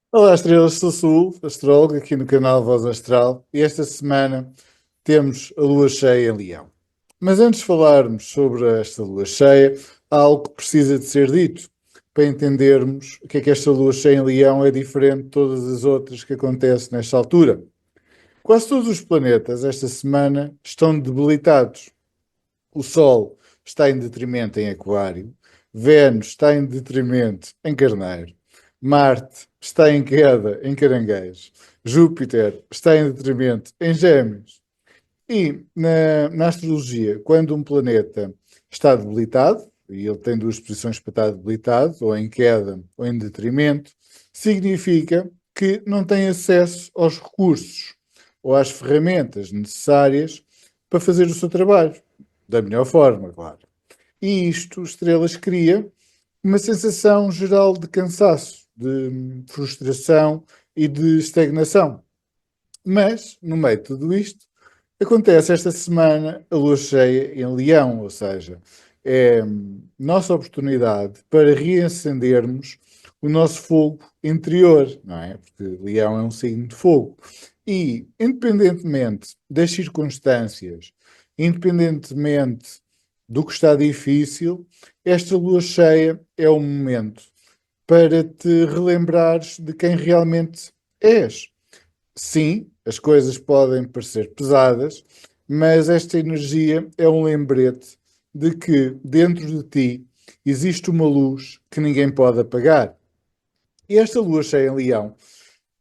Olá, estrelas, sou Sul, astrólogo, aqui no canal Voz Astral, e esta semana temos a lua cheia em Leão. Mas antes de falarmos sobre esta lua cheia, há algo que precisa de ser dito para entendermos o que é esta lua cheia em Leão é diferente de todas as outras que acontecem nesta altura. Quase todos os planetas esta semana estão debilitados. O Sol está em detrimento em Aquário, Vênus está em detrimento em Carneiro, Marte está em queda em Caranguejo, Júpiter está em detrimento em Gêmeos. E na astrologia, quando um planeta está debilitado, e ele tem duas posições para estar debilitado, ou em queda ou em detrimento, significa que não tem acesso aos recursos ou às ferramentas necessárias para fazer o seu trabalho, da melhor forma, claro. E isto, estrelas, cria uma sensação geral de cansaço, de frustração e de estagnação. Mas, no meio de tudo isto, acontece esta semana a lua cheia em Leão, ou seja, é nossa oportunidade para reacendermos o nosso fogo interior, não é? Porque Leão é um signo de fogo. E, independentemente das circunstâncias, independentemente do que está difícil, esta lua cheia é o momento para te relembrares de quem realmente és. Sim, as coisas podem parecer pesadas, mas esta energia é um lembrete de que dentro de ti existe uma luz que ninguém pode apagar. E esta lua cheia em Leão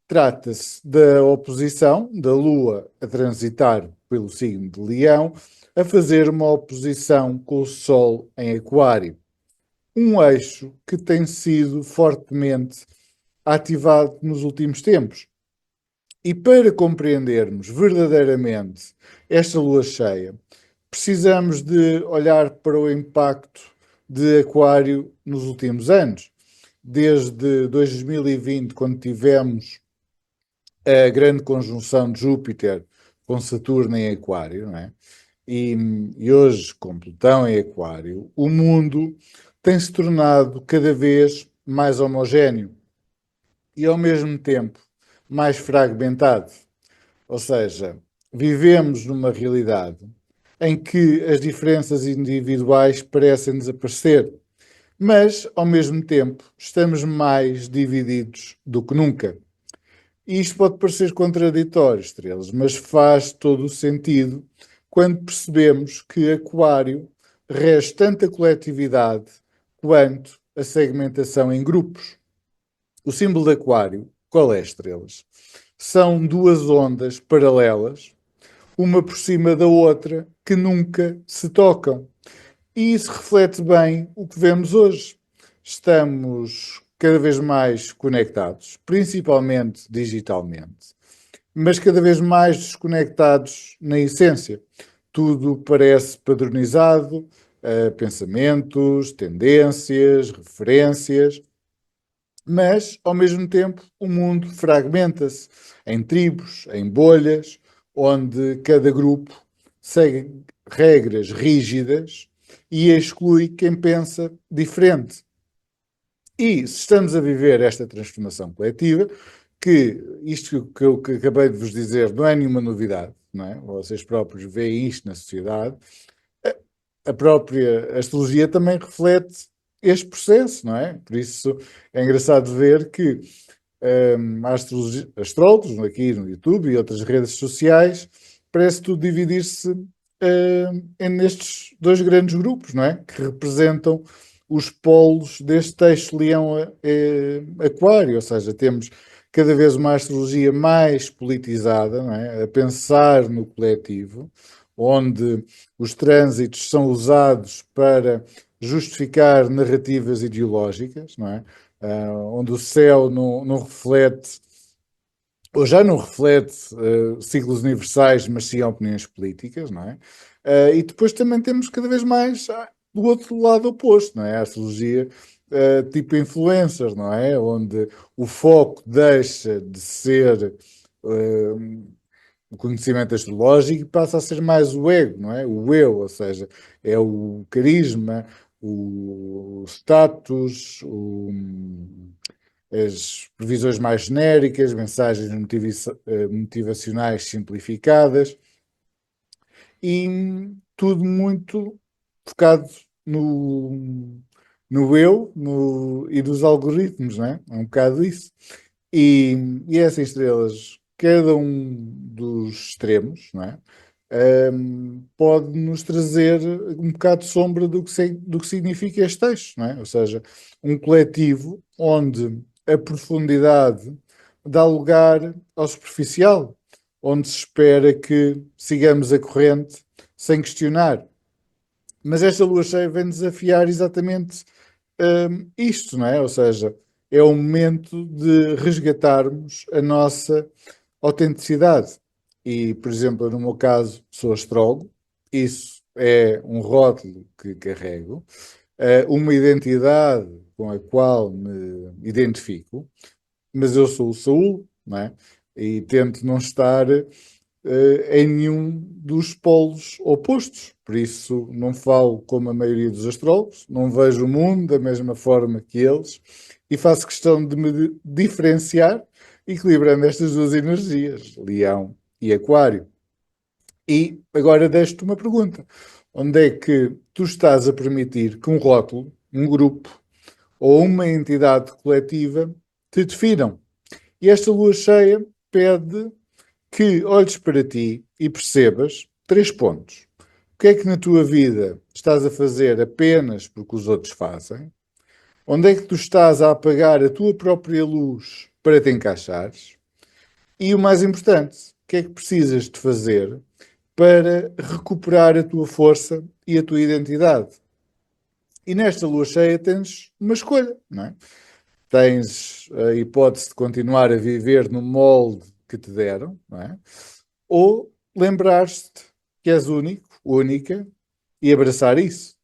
trata-se da oposição da Lua a transitar pelo signo de Leão, a fazer uma oposição com o Sol em Aquário. Um eixo que tem sido fortemente ativado nos últimos tempos. E para compreendermos verdadeiramente esta lua cheia, precisamos de olhar para o impacto de Aquário nos últimos anos. Desde 2020, quando tivemos a grande conjunção de Júpiter com Saturno em Aquário, não é? E, e hoje, com Plutão em Aquário, o mundo tem se tornado cada vez mais homogéneo e, ao mesmo tempo, mais fragmentado. Ou seja, vivemos numa realidade em que as diferenças individuais parecem desaparecer, mas, ao mesmo tempo, estamos mais divididos do que nunca. E isto pode parecer contraditório, estrelas, mas faz todo o sentido quando percebemos que Aquário rege tanto a coletividade quanto a segmentação em grupos. O símbolo de Aquário, qual é, estrelas? São duas ondas paralelas, uma por cima da outra, que nunca se tocam. E isso reflete bem o que vemos hoje. Estamos cada vez mais conectados, principalmente digitalmente, mas cada vez mais desconectados na essência. Tudo parece padronizado, pensamentos, tendências, referências, mas, ao mesmo tempo, o mundo fragmenta-se em tribos, em bolhas, onde cada grupo segue regras rígidas e exclui quem pensa diferente. E se estamos a viver esta transformação coletiva, que isto que eu acabei de vos dizer não é nenhuma novidade, não é? Vocês próprios veem isto na sociedade, a própria astrologia também reflete este processo, não é? Por isso é engraçado ver que há astrólogos aqui no YouTube e outras redes sociais, parece tudo dividir-se nestes dois grandes grupos, não é? Que representam os polos deste eixo leão-aquário, ou seja, temos cada vez uma astrologia mais politizada, não é? A pensar no coletivo, onde os trânsitos são usados para justificar narrativas ideológicas, não é? Onde o céu não reflete, ou já não reflete, ciclos universais, mas sim opiniões políticas, não é? E depois também temos cada vez mais do outro lado oposto, não é? A astrologia tipo influencer, não é? Onde o foco deixa de ser o conhecimento astrológico e passa a ser mais o ego, não é? O eu, ou seja, é o carisma, o status, as previsões mais genéricas, mensagens motivacionais simplificadas e tudo muito focado no, no eu e dos algoritmos, não é? É um bocado isso. E, e essas estrelas, cada um dos extremos, não é? Pode nos trazer um bocado de sombra do que significa este texto, não é? Ou seja, um coletivo onde a profundidade dá lugar ao superficial, onde se espera que sigamos a corrente sem questionar. Mas esta lua cheia vem desafiar exatamente isto, não é? Ou seja, é o momento de resgatarmos a nossa autenticidade. E, por exemplo, no meu caso, sou astrólogo, isso é um rótulo que carrego, uma identidade com a qual me identifico, mas eu sou o Saúl, não é? E tento não estar em nenhum dos polos opostos. Por isso, não falo como a maioria dos astrólogos, não vejo o mundo da mesma forma que eles e faço questão de me diferenciar, equilibrando estas duas energias, Leão e Aquário. E agora deixo-te uma pergunta: onde é que tu estás a permitir que um rótulo, um grupo ou uma entidade coletiva te definam? E esta lua cheia pede que olhes para ti e percebas três pontos. O que é que na tua vida estás a fazer apenas porque os outros fazem? Onde é que tu estás a apagar a tua própria luz para te encaixares? E o mais importante, o que é que precisas de fazer para recuperar a tua força e a tua identidade? E nesta lua cheia tens uma escolha, não é? Tens a hipótese de continuar a viver no molde que te deram, não é? Ou lembrar-te que és único, única, e abraçar isso.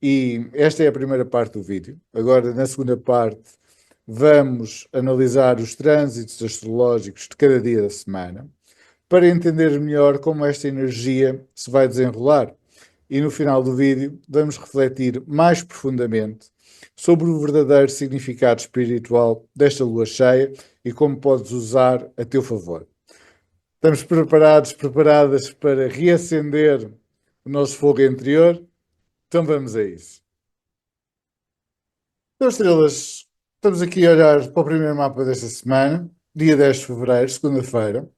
E esta é a primeira parte do vídeo. Agora, na segunda parte, vamos analisar os trânsitos astrológicos de cada dia da semana para entender melhor como esta energia se vai desenrolar. E no final do vídeo, vamos refletir mais profundamente sobre o verdadeiro significado espiritual desta lua cheia e como podes usar a teu favor. Estamos preparados, preparadas para reacender o nosso fogo interior? Então vamos a isso. Então, estrelas, estamos aqui a olhar para o primeiro mapa desta semana, dia 10 de fevereiro, segunda-feira.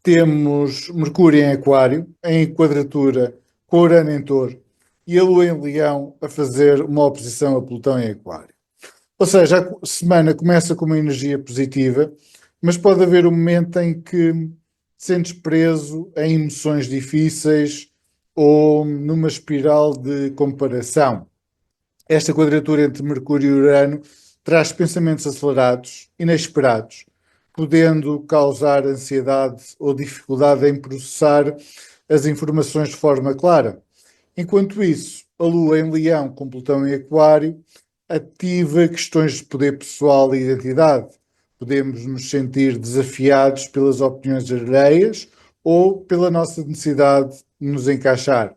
Temos Mercúrio em Aquário, em quadratura com Urano em Touro, e a Lua em Leão a fazer uma oposição a Plutão em Aquário. Ou seja, a semana começa com uma energia positiva, mas pode haver um momento em que te sentes preso em emoções difíceis ou numa espiral de comparação. Esta quadratura entre Mercúrio e Urano traz pensamentos acelerados, inesperados, podendo causar ansiedade ou dificuldade em processar as informações de forma clara. Enquanto isso, a Lua em Leão, com Plutão em Aquário, ativa questões de poder pessoal e identidade. Podemos nos sentir desafiados pelas opiniões alheias ou pela nossa necessidade de nos encaixar.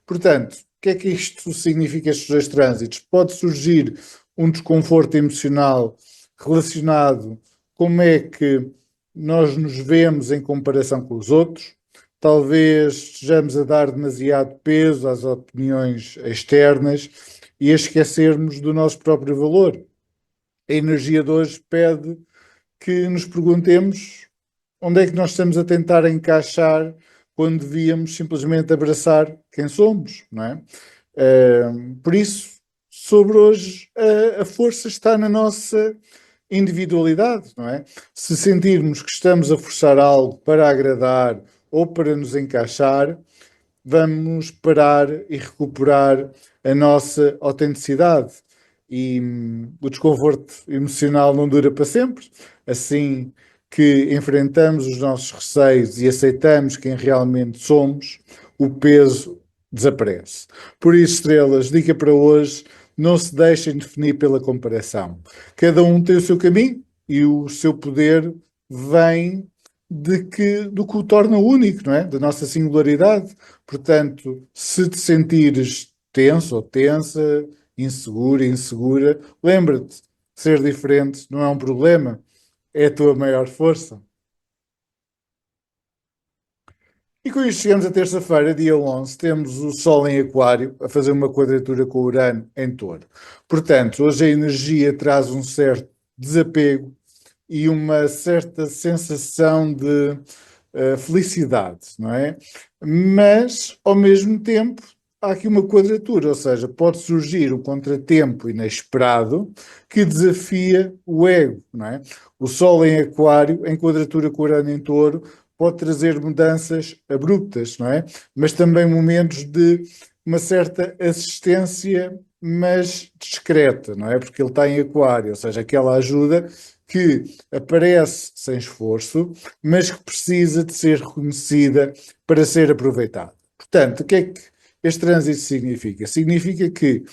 Portanto, o que é que isto significa, estes dois trânsitos? Pode surgir um desconforto emocional relacionado com como é que nós nos vemos em comparação com os outros. Talvez estejamos a dar demasiado peso às opiniões externas e a esquecermos do nosso próprio valor. A energia de hoje pede que nos perguntemos onde é que nós estamos a tentar encaixar quando devíamos simplesmente abraçar quem somos, não é? Por isso, sobre hoje, a força está na nossa individualidade, não é? Se sentirmos que estamos a forçar algo para agradar ou para nos encaixar, vamos parar e recuperar a nossa autenticidade. E o desconforto emocional não dura para sempre. Assim que enfrentamos os nossos receios e aceitamos quem realmente somos, o peso desaparece. Por isso, estrelas, dica para hoje: não se deixem definir pela comparação. Cada um tem o seu caminho e o seu poder vem do que o torna único, não é? Da nossa singularidade. Portanto, se te sentires tenso ou tensa, insegura, insegura, lembra-te, ser diferente não é um problema, é a tua maior força. E com isto chegamos a terça-feira, dia 11, temos o Sol em Aquário a fazer uma quadratura com o Urano em Touro. Portanto, hoje a energia traz um certo desapego e uma certa sensação de felicidade, não é? Mas, ao mesmo tempo, há aqui uma quadratura, ou seja, pode surgir um contratempo inesperado que desafia o ego, não é? O Sol em Aquário, em quadratura com o Urano em Touro, pode trazer mudanças abruptas, não é? Mas também momentos de uma certa assistência, mas discreta, não é? Porque ele está em Aquário, ou seja, aquela ajuda que aparece sem esforço, mas que precisa de ser reconhecida para ser aproveitada. Portanto, o que é que este trânsito significa? Significa que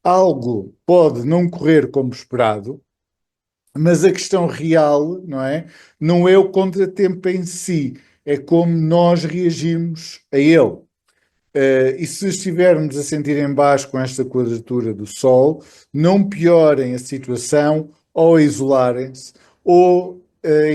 algo pode não correr como esperado, mas a questão real, não é? Não é o contratempo em si, é como nós reagimos a ele. E se estivermos a sentir em baixo com esta quadratura do Sol, não piorem a situação ou isolarem-se ou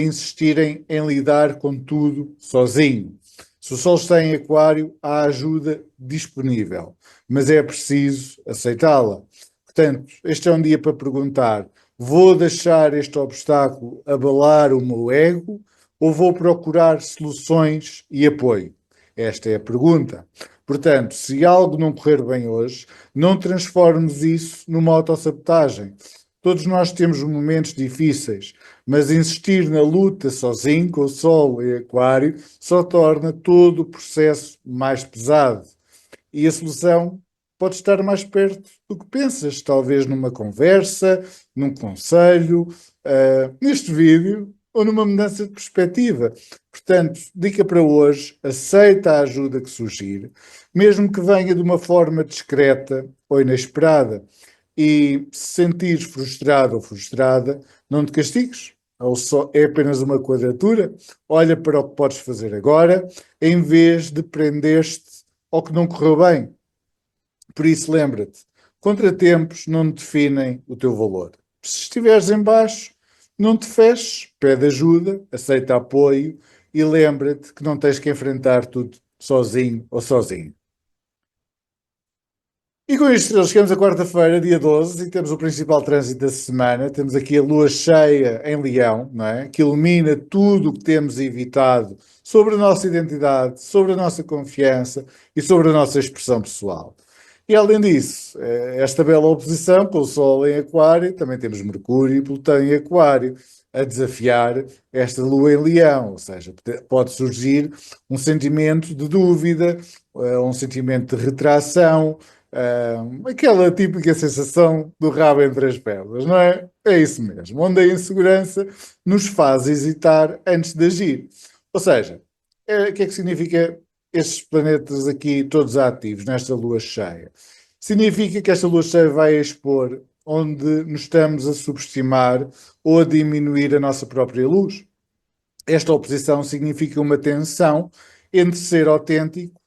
insistirem em lidar com tudo sozinho. Se o Sol está em Aquário, há ajuda disponível, mas é preciso aceitá-la. Portanto, este é um dia para perguntar: vou deixar este obstáculo abalar o meu ego ou vou procurar soluções e apoio? Esta é a pergunta. Portanto, se algo não correr bem hoje, não transformes isso numa autossabotagem. Todos nós temos momentos difíceis, mas insistir na luta sozinho, com o Sol e Aquário, só torna todo o processo mais pesado. E a solução pode estar mais perto do que pensas, talvez numa conversa, num conselho, neste vídeo ou numa mudança de perspectiva. Portanto, dica para hoje: aceita a ajuda que surgir, mesmo que venha de uma forma discreta ou inesperada. E se sentires frustrado ou frustrada, não te castigues. É apenas uma quadratura. Olha para o que podes fazer agora, em vez de prender-te ao que não correu bem. Por isso, lembra-te, contratempos não definem o teu valor. Se estiveres em baixo, não te feches, pede ajuda, aceita apoio e lembra-te que não tens que enfrentar tudo sozinho ou sozinho. E com isto, chegamos a quarta-feira, dia 12, e temos o principal trânsito da semana. Temos aqui a lua cheia em Leão, não é? Que ilumina tudo o que temos evitado sobre a nossa identidade, sobre a nossa confiança e sobre a nossa expressão pessoal. E além disso, esta bela oposição com o Sol em Aquário, também temos Mercúrio e Plutão em Aquário a desafiar esta lua em Leão, ou seja, pode surgir um sentimento de dúvida, um sentimento de retração, aquela típica sensação do rabo entre as pernas, não é? É isso mesmo, onde a insegurança nos faz hesitar antes de agir. Ou seja, o que é que significa estes planetas aqui todos ativos nesta lua cheia? Significa que esta lua cheia vai expor onde nos estamos a subestimar ou a diminuir a nossa própria luz. Esta oposição significa uma tensão entre ser autêntico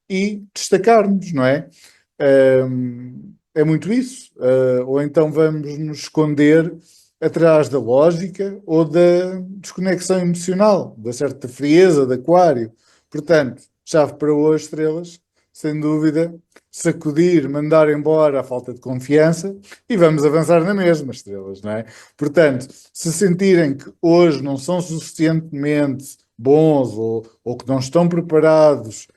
e destacarmos, não é? É muito isso. Ou então vamos nos esconder atrás da lógica ou da desconexão emocional, da certa frieza de Aquário. Portanto, chave para hoje, estrelas, sem dúvida, sacudir, mandar embora a falta de confiança e vamos avançar na mesma, estrelas, não é? Portanto, se sentirem que hoje não são suficientemente bons ou que não estão preparados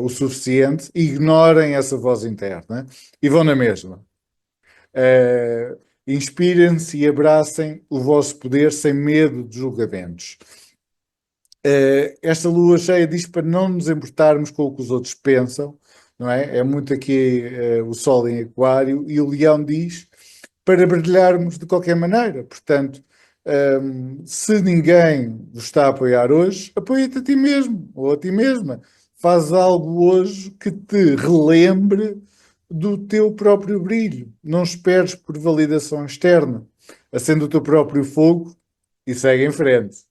o suficiente, ignorem essa voz interna e vão na mesma. Inspirem-se e abracem o vosso poder sem medo de julgamentos. Esta lua cheia diz para não nos importarmos com o que os outros pensam, não é? É muito aqui o Sol em Aquário e o Leão diz para brilharmos de qualquer maneira. Portanto, se ninguém vos está a apoiar hoje, apoia-te a ti mesmo ou a ti mesma. Faz algo hoje que te relembre do teu próprio brilho. Não esperes por validação externa. Acende o teu próprio fogo e segue em frente.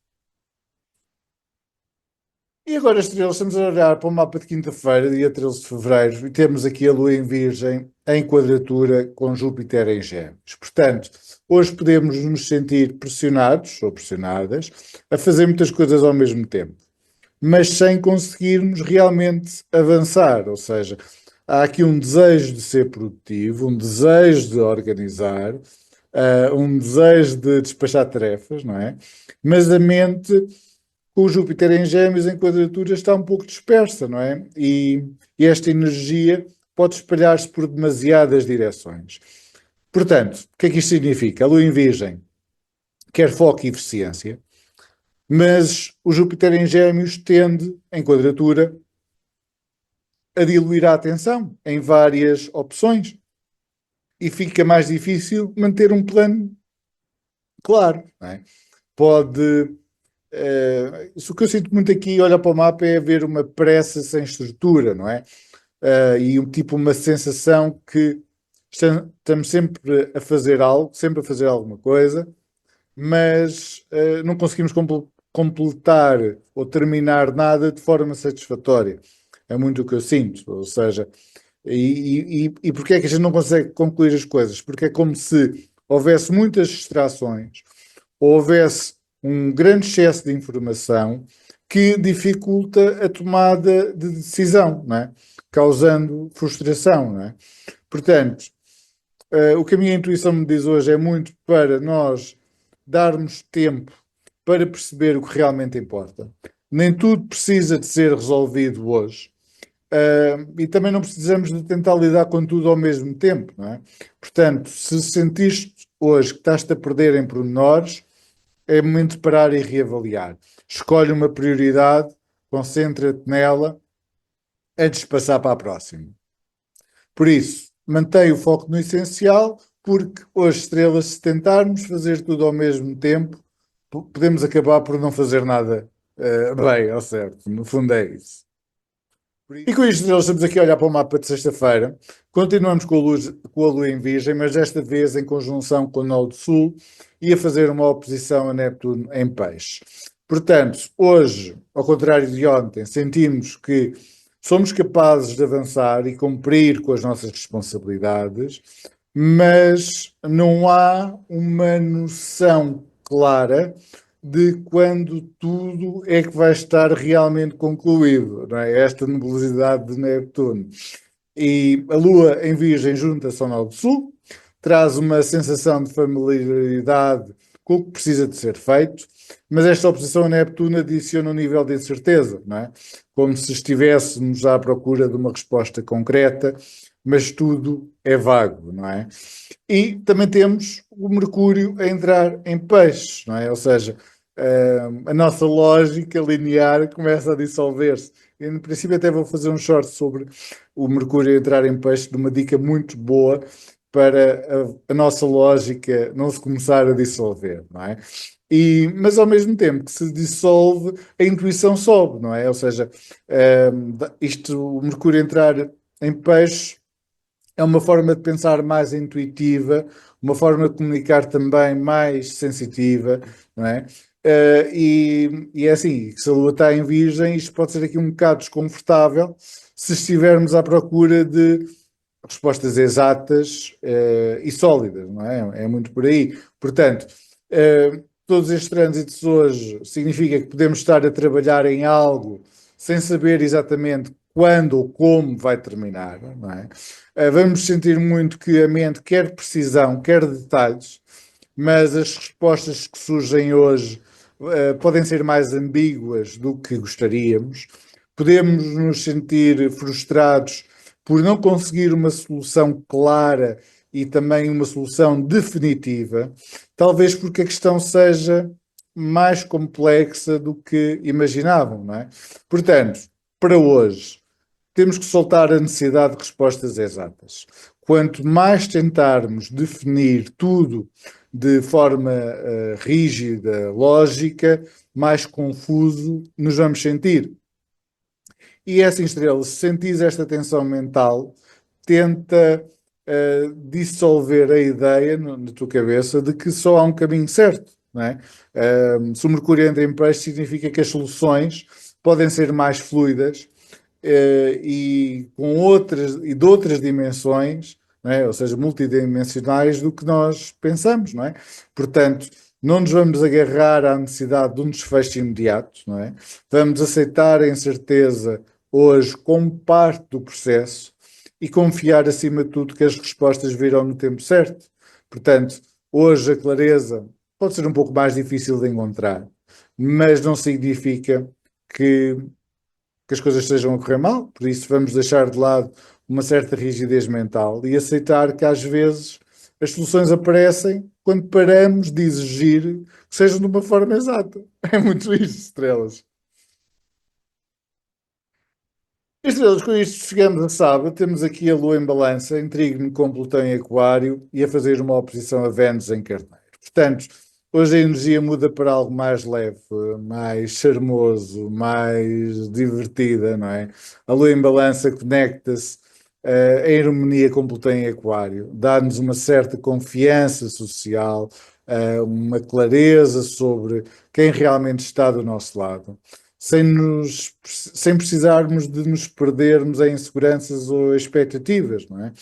E agora, estrelas, estamos a olhar para o mapa de quinta-feira, dia 13 de fevereiro, e temos aqui a Lua em Virgem em quadratura com Júpiter em Gêmeos. Portanto, hoje podemos nos sentir pressionados ou pressionadas a fazer muitas coisas ao mesmo tempo, mas sem conseguirmos realmente avançar. Ou seja, há aqui um desejo de ser produtivo, um desejo de organizar, um desejo de despachar tarefas, não é? Mas a mente com o Júpiter em Gêmeos em quadratura está um pouco dispersa, não é? E esta energia pode espalhar-se por demasiadas direções. Portanto, o que é que isto significa? A Lua em Virgem quer foco e eficiência, mas o Júpiter em Gêmeos tende, em quadratura, a diluir a atenção em várias opções e fica mais difícil manter um plano claro, não é? Pode. Isso que eu sinto muito aqui, olhar para o mapa, é ver uma pressa sem estrutura, não é? E tipo uma sensação que estamos sempre a fazer algo, sempre a fazer alguma coisa, mas não conseguimos completar ou terminar nada de forma satisfatória. É muito o que eu sinto. Ou seja, e porquê é que a gente não consegue concluir as coisas? Porque é como se houvesse muitas distrações, ou houvesse um grande excesso de informação que dificulta a tomada de decisão, não é? Causando frustração, não é? Portanto, o que a minha intuição me diz hoje é muito para nós darmos tempo para perceber o que realmente importa. Nem tudo precisa de ser resolvido hoje. E também não precisamos de tentar lidar com tudo ao mesmo tempo, não é? Portanto, se sentiste hoje que estás-te a perder em pormenores, é momento de parar e reavaliar. Escolhe uma prioridade, concentra-te nela antes de passar para a próxima. Por isso, mantém o foco no essencial, porque hoje, estrelas, se tentarmos fazer tudo ao mesmo tempo, podemos acabar por não fazer nada bem, ao certo. No fundo é isso. E com isto, nós estamos aqui a olhar para o mapa de sexta-feira. Continuamos com a Lua em Virgem, mas desta vez em conjunção com o Nó do Sul e a fazer uma oposição a Neptuno em Peixe. Portanto, hoje, ao contrário de ontem, sentimos que somos capazes de avançar e cumprir com as nossas responsabilidades, mas não há uma noção clara de quando tudo é que vai estar realmente concluído, não é? Esta nebulosidade de Neptuno. E a Lua em Virgem junta-se ao Nó do Sul, traz uma sensação de familiaridade com o que precisa de ser feito, mas esta oposição a Neptuno adiciona um nível de incerteza, não é? Como se estivéssemos à procura de uma resposta concreta, mas tudo é vago, não é? E também temos o Mercúrio a entrar em peixes, não é? Ou seja, a nossa lógica linear começa a dissolver-se. Eu, no princípio, até vou fazer um short sobre o Mercúrio a entrar em peixe, de uma dica muito boa para a nossa lógica não se começar a dissolver, não é? Mas ao mesmo tempo que se dissolve, a intuição sobe, não é? Ou seja, o Mercúrio entrar em peixe é uma forma de pensar mais intuitiva, uma forma de comunicar também mais sensitiva, não é? E é assim, se a Lua está em Virgem, isto pode ser aqui um bocado desconfortável se estivermos à procura de respostas exatas, e sólidas, não é? É muito por aí. Portanto, todos estes trânsitos hoje significa que podemos estar a trabalhar em algo sem saber exatamente quando ou como vai terminar, não é? Vamos sentir muito que a mente quer precisão, quer detalhes, mas as respostas que surgem hoje podem ser mais ambíguas do que gostaríamos. Podemos nos sentir frustrados por não conseguir uma solução clara e também uma solução definitiva, talvez porque a questão seja mais complexa do que imaginavam, não é? Portanto, para hoje, temos que soltar a necessidade de respostas exatas. Quanto mais tentarmos definir tudo de forma rígida, lógica, mais confuso nos vamos sentir. E essa estrela, se sentis esta tensão mental, tenta dissolver a ideia na tua cabeça de que só há um caminho certo, não é? Se o Mercúrio entra em peixe, significa que as soluções podem ser mais fluidas e com outras e de outras dimensões, não é? Ou seja, multidimensionais do que nós pensamos, não é? Portanto, não nos vamos agarrar à necessidade de um desfecho imediato, não é? Vamos aceitar a incerteza hoje como parte do processo e confiar, acima de tudo, que as respostas virão no tempo certo. Portanto, hoje a clareza pode ser um pouco mais difícil de encontrar, mas não significa que as coisas estejam a correr mal, por isso vamos deixar de lado uma certa rigidez mental e aceitar que às vezes as soluções aparecem quando paramos de exigir que sejam de uma forma exata. É muito isto, estrelas. Estrelas, com isto chegamos a sábado, temos aqui a Lua em Balança, em Trígono com Plutão em Aquário e a fazer uma oposição a Vênus em Carneiro. Portanto, hoje a energia muda para algo mais leve, mais charmoso, mais divertida, não é? A Lua em Balança conecta-se em harmonia com Plutão em Aquário, dá-nos uma certa confiança social, uma clareza sobre quem realmente está do nosso lado sem precisarmos de nos perdermos em inseguranças ou expectativas, não é?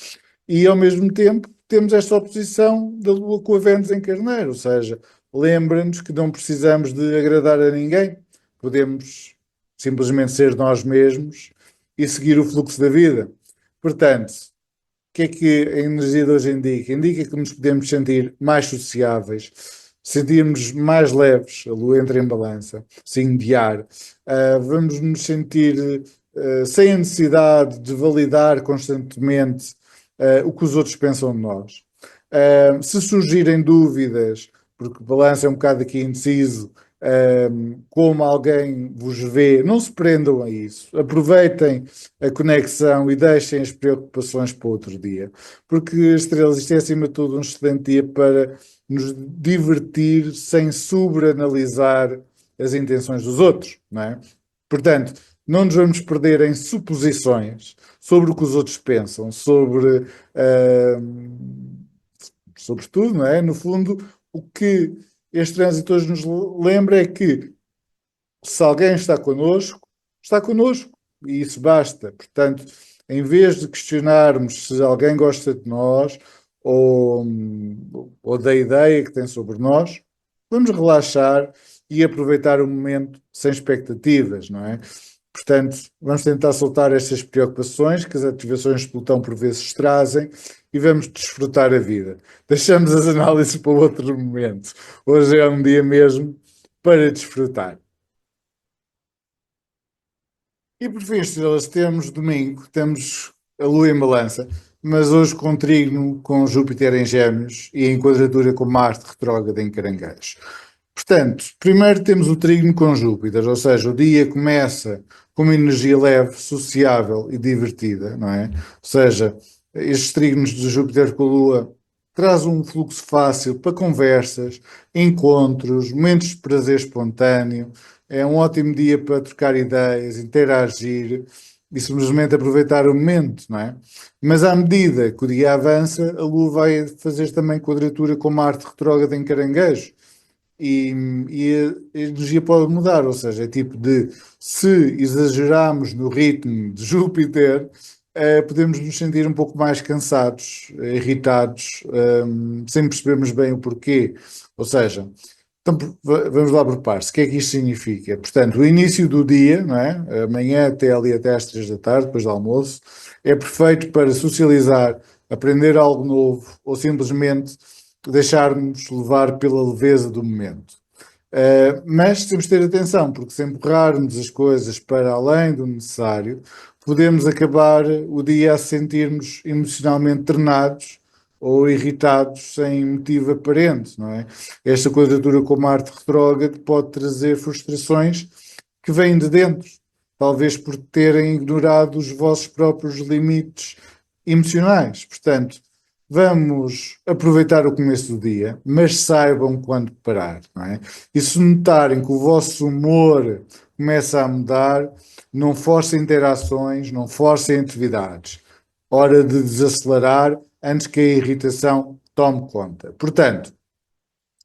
E ao mesmo tempo temos esta oposição da Lua com a Vênus em Carneiro, ou seja, lembra-nos que não precisamos de agradar a ninguém, podemos simplesmente ser nós mesmos e seguir o fluxo da vida. Portanto, que é que a energia de hoje indica? Indica que nos podemos sentir mais sociáveis, sentirmos mais leves, a lua entra em balança, sem guiar, vamos nos sentir sem a necessidade de validar constantemente o que os outros pensam de nós. Se surgirem dúvidas, porque o balanço é um bocado aqui indeciso, como alguém vos vê, não se prendam a isso. Aproveitem a conexão e deixem as preocupações para outro dia. Porque, estrelas, isto é acima de tudo um excelente dia para nos divertir sem sobreanalisar as intenções dos outros, não é? Portanto, não nos vamos perder em suposições sobre o que os outros pensam, sobre tudo, não é? No fundo, o que este trânsito hoje nos lembra é que se alguém está connosco, e isso basta. Portanto, em vez de questionarmos se alguém gosta de nós ou, ou da ideia que tem sobre nós, vamos relaxar e aproveitar o momento sem expectativas, não é? Portanto, vamos tentar soltar estas preocupações que as ativações de Plutão por vezes trazem e vamos desfrutar a vida. Deixamos as análises para outro momento. Hoje é um dia mesmo para desfrutar. E por fim, estrelas, temos domingo, temos a Lua em Balança, mas hoje com trígono com Júpiter em Gêmeos e em quadratura com Marte retrógrado em Caranguejos. Portanto, primeiro temos o trígono com Júpiter, ou seja, o dia começa com uma energia leve, sociável e divertida, não é? Ou seja, estes trígonos de Júpiter com a Lua traz um fluxo fácil para conversas, encontros, momentos de prazer espontâneo. É um ótimo dia para trocar ideias, interagir e simplesmente aproveitar o momento, não é? Mas à medida que o dia avança, a Lua vai fazer também quadratura com Marte retrógrado em Caranguejo e, e a energia pode mudar, ou seja, é tipo de se exagerarmos no ritmo de Júpiter, podemos nos sentir um pouco mais cansados, irritados, sem percebermos bem o porquê. Ou seja, então, vamos lá por partes. O que é que isto significa? Portanto, o início do dia, não é? Amanhã até ali até às 3 da tarde, depois do almoço, é perfeito para socializar, aprender algo novo ou simplesmente deixar-nos levar pela leveza do momento. Mas temos de ter atenção, porque se empurrarmos as coisas para além do necessário, podemos acabar o dia a sentirmos emocionalmente drenados ou irritados sem motivo aparente, não é? Esta quadratura com Marte retrógrado pode trazer frustrações que vêm de dentro, talvez por terem ignorado os vossos próprios limites emocionais. Portanto, vamos aproveitar o começo do dia, mas saibam quando parar, não é? E se notarem que o vosso humor começa a mudar, não forcem interações, não forcem atividades. Hora de desacelerar antes que a irritação tome conta. Portanto,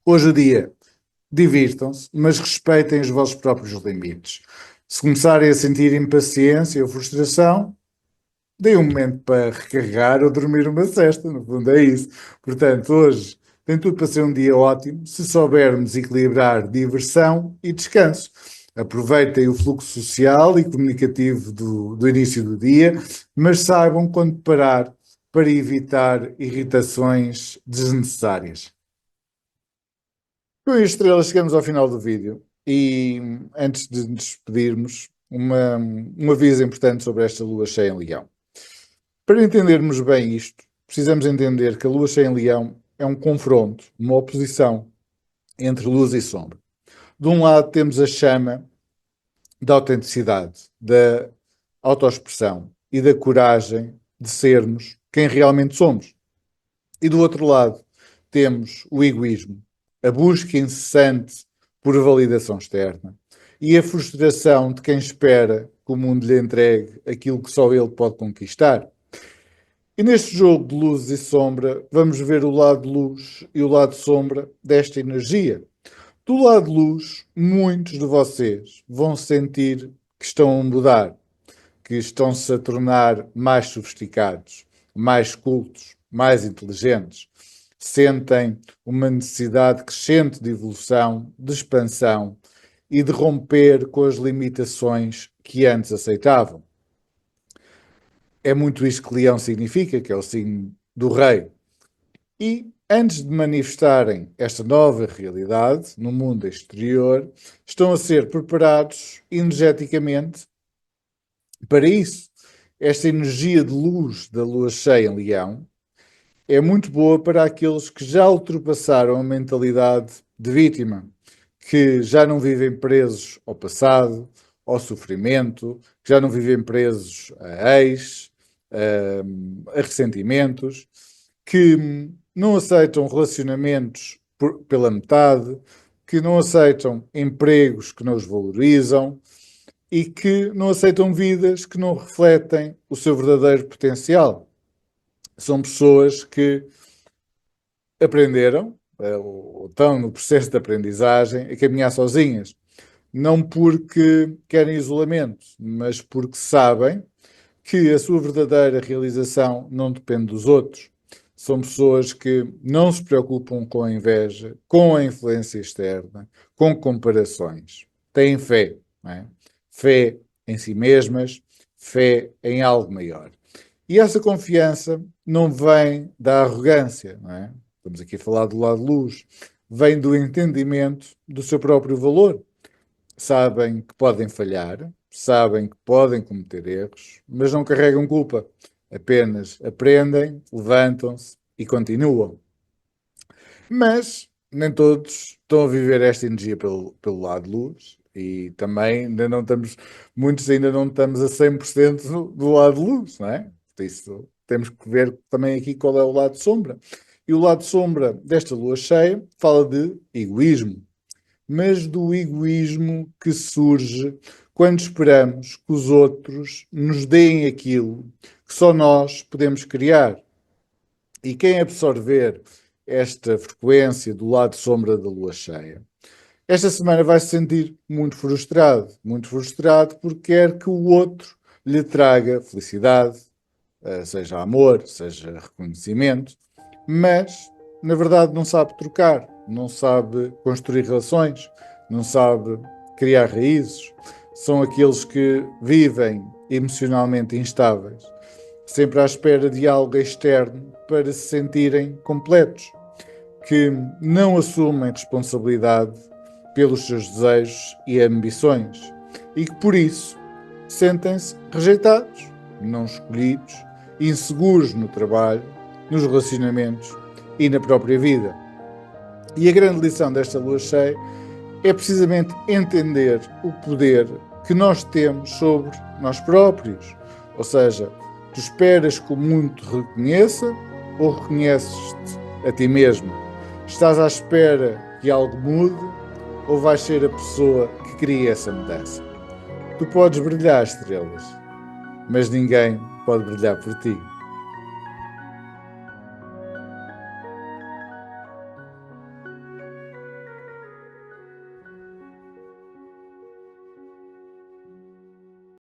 hoje o dia, divirtam-se, mas respeitem os vossos próprios limites. Se começarem a sentir impaciência ou frustração, deem um momento para recarregar ou dormir uma sesta, no fundo é isso. Portanto, hoje tem tudo para ser um dia ótimo se soubermos equilibrar diversão e descanso. Aproveitem o fluxo social e comunicativo do início do dia, mas saibam quando parar para evitar irritações desnecessárias. Com isto, estrelas, chegamos ao final do vídeo e antes de nos despedirmos, um aviso importante sobre esta lua cheia em Leão. Para entendermos bem isto, precisamos entender que a lua cheia em Leão é um confronto, uma oposição entre luz e sombra. De um lado temos a chama da autenticidade, da autoexpressão e da coragem de sermos quem realmente somos. E do outro lado temos o egoísmo, a busca incessante por validação externa e a frustração de quem espera que o mundo lhe entregue aquilo que só ele pode conquistar. E neste jogo de luz e sombra, vamos ver o lado luz e o lado sombra desta energia. Do lado luz, muitos de vocês vão sentir que estão a mudar, que estão-se a tornar mais sofisticados, mais cultos, mais inteligentes. Sentem uma necessidade crescente de evolução, de expansão e de romper com as limitações que antes aceitavam. É muito isto que Leão significa, que é o signo do rei. E antes de manifestarem esta nova realidade no mundo exterior, estão a ser preparados energeticamente para isso. Esta energia de luz da lua cheia em Leão é muito boa para aqueles que já ultrapassaram a mentalidade de vítima, que já não vivem presos ao passado, ao sofrimento, que já não vivem presos a ex, a ressentimentos, que não aceitam relacionamentos pela metade, que não aceitam empregos que não os valorizam e que não aceitam vidas que não refletem o seu verdadeiro potencial. São pessoas que aprenderam, ou estão no processo de aprendizagem, a caminhar sozinhas. Não porque querem isolamento, mas porque sabem que a sua verdadeira realização não depende dos outros. São pessoas que não se preocupam com a inveja, com a influência externa, com comparações. Têm fé, não é? Fé em si mesmas, fé em algo maior. E essa confiança não vem da arrogância, não é? Estamos aqui a falar do lado luz. Vem do entendimento do seu próprio valor. Sabem que podem falhar, sabem que podem cometer erros, mas não carregam culpa. Apenas aprendem, levantam-se e continuam. Mas nem todos estão a viver esta energia pelo lado luz e também ainda não estamos, muitos ainda não estamos a 100% do lado luz, não é? Por isso temos que ver também aqui qual é o lado sombra. E o lado sombra desta lua cheia fala de egoísmo, mas do egoísmo que surge quando esperamos que os outros nos deem aquilo que só nós podemos criar. E quem absorver esta frequência do lado sombra da lua cheia, esta semana vai se sentir muito frustrado porque quer que o outro lhe traga felicidade, seja amor, seja reconhecimento, mas na verdade não sabe trocar, não sabe construir relações, não sabe criar raízes. São aqueles que vivem emocionalmente instáveis, sempre à espera de algo externo para se sentirem completos, que não assumem responsabilidade pelos seus desejos e ambições e que por isso sentem-se rejeitados, não escolhidos, inseguros no trabalho, nos relacionamentos e na própria vida. E a grande lição desta lua cheia é precisamente entender o poder que nós temos sobre nós próprios. Ou seja, tu esperas que o mundo te reconheça ou reconheces-te a ti mesmo? Estás à espera que algo mude ou vais ser a pessoa que cria essa mudança? Tu podes brilhar, estrelas, mas ninguém pode brilhar por ti.